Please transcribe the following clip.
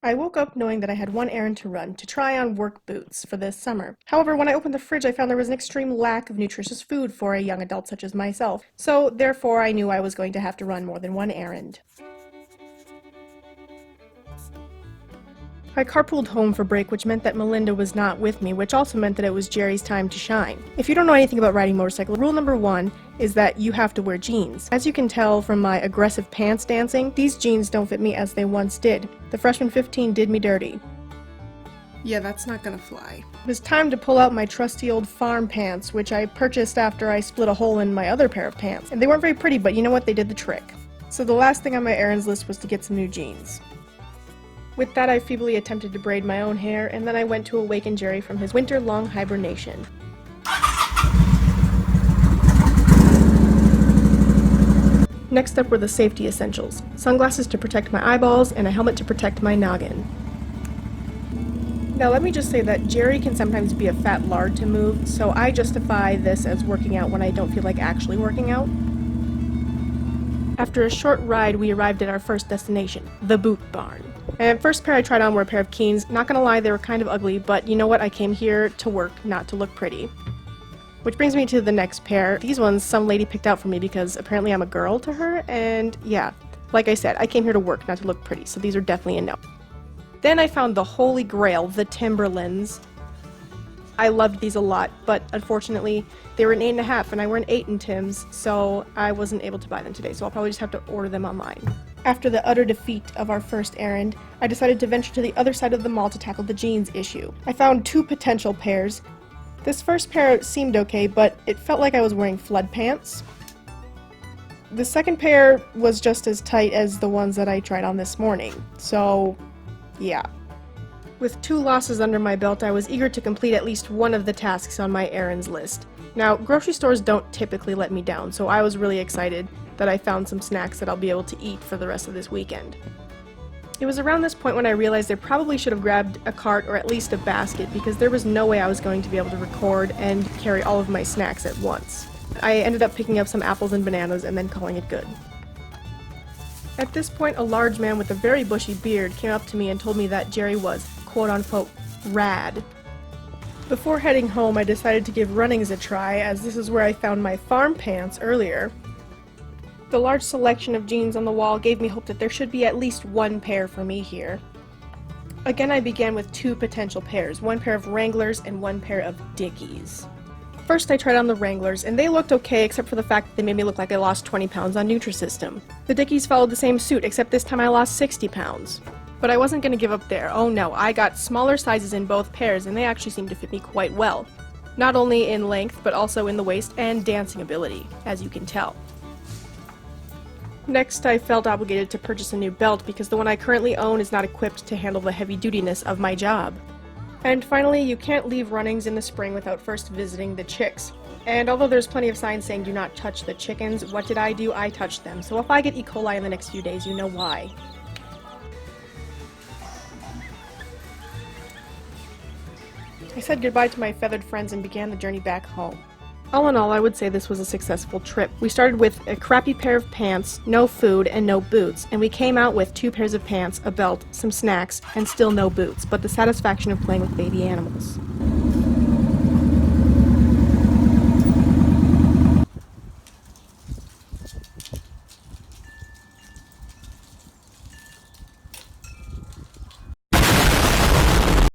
I woke up knowing that I had one errand to run to try on work boots for this summer. However, when I opened the fridge, I found there was an extreme lack of nutritious food for a young adult such as myself, so therefore I knew I was going to have to run more than one errand. I carpooled home for break, which meant that Melinda was not with me, which also meant that it was Jerry's time to shine. If you don't know anything about riding motorcycle, rule number 1 is that you have to wear jeans. As you can tell from my aggressive pants dancing, these jeans don't fit me as they once did. The freshman 15 did me dirty. Yeah, that's not gonna fly. It was time to pull out my trusty old farm pants, which I purchased after I split a hole in my other pair of pants. And they weren't very pretty, but you know what? They did the trick. So the last thing on my errands list was to get some new jeans. With that, I feebly attempted to braid my own hair, and then I went to awaken Jerry from his winter-long hibernation. Next up were the safety essentials: sunglasses to protect my eyeballs, and a helmet to protect my noggin. Now let me just say that Jerry can sometimes be a fat lard to move, so I justify this as working out when I don't feel like actually working out. After a short ride, we arrived at our first destination, the boot barn. And first pair I tried on were a pair of Keens. Not gonna lie, they were kind of ugly, but you know what? I came here to work, not to look pretty. Which brings me to the next pair. These ones some lady picked out for me because apparently I'm a girl to her, and yeah, like I said, I came here to work, not to look pretty, so these are definitely a no. Then I found the holy grail, the Timberlands. I loved these a lot, but unfortunately they were an 8.5 and I wear an 8 in Tim's, so I wasn't able to buy them today, so I'll probably just have to order them online. After the utter defeat of our first errand, I decided to venture to the other side of the mall to tackle the jeans issue. I found 2 potential pairs. This first pair seemed okay, but it felt like I was wearing flood pants. The second pair was just as tight as the ones that I tried on this morning, so yeah. With 2 losses under my belt, I was eager to complete at least one of the tasks on my errands list. Now, grocery stores don't typically let me down, so I was really excited that I found some snacks that I'll be able to eat for the rest of this weekend. It was around this point when I realized I probably should have grabbed a cart or at least a basket, because there was no way I was going to be able to record and carry all of my snacks at once. I ended up picking up some apples and bananas and then calling it good. At this point, a large man with a very bushy beard came up to me and told me that Jerry was, quote-unquote, rad. Before heading home, I decided to give runnings a try, as this is where I found my farm pants earlier. The large selection of jeans on the wall gave me hope that there should be at least one pair for me here. Again, I began with 2 potential pairs, 1 pair of Wranglers and 1 pair of Dickies. First, I tried on the Wranglers, and they looked okay except for the fact that they made me look like I lost 20 pounds on Nutrisystem. The Dickies followed the same suit, except this time I lost 60 pounds. But I wasn't going to give up there. Oh no, I got smaller sizes in both pairs, and they actually seemed to fit me quite well. Not only in length, but also in the waist and dancing ability, as you can tell. Next, I felt obligated to purchase a new belt because the one I currently own is not equipped to handle the heavy-dutiness of my job. And finally, you can't leave runnings in the spring without first visiting the chicks. And although there's plenty of signs saying do not touch the chickens, what did I do? I touched them. So if I get E. coli in the next few days, you know why. I said goodbye to my feathered friends and began the journey back home. All in all, I would say this was a successful trip. We started with a crappy pair of pants, no food, and no boots, and we came out with 2 pairs of pants, a belt, some snacks, and still no boots, but the satisfaction of playing with baby animals.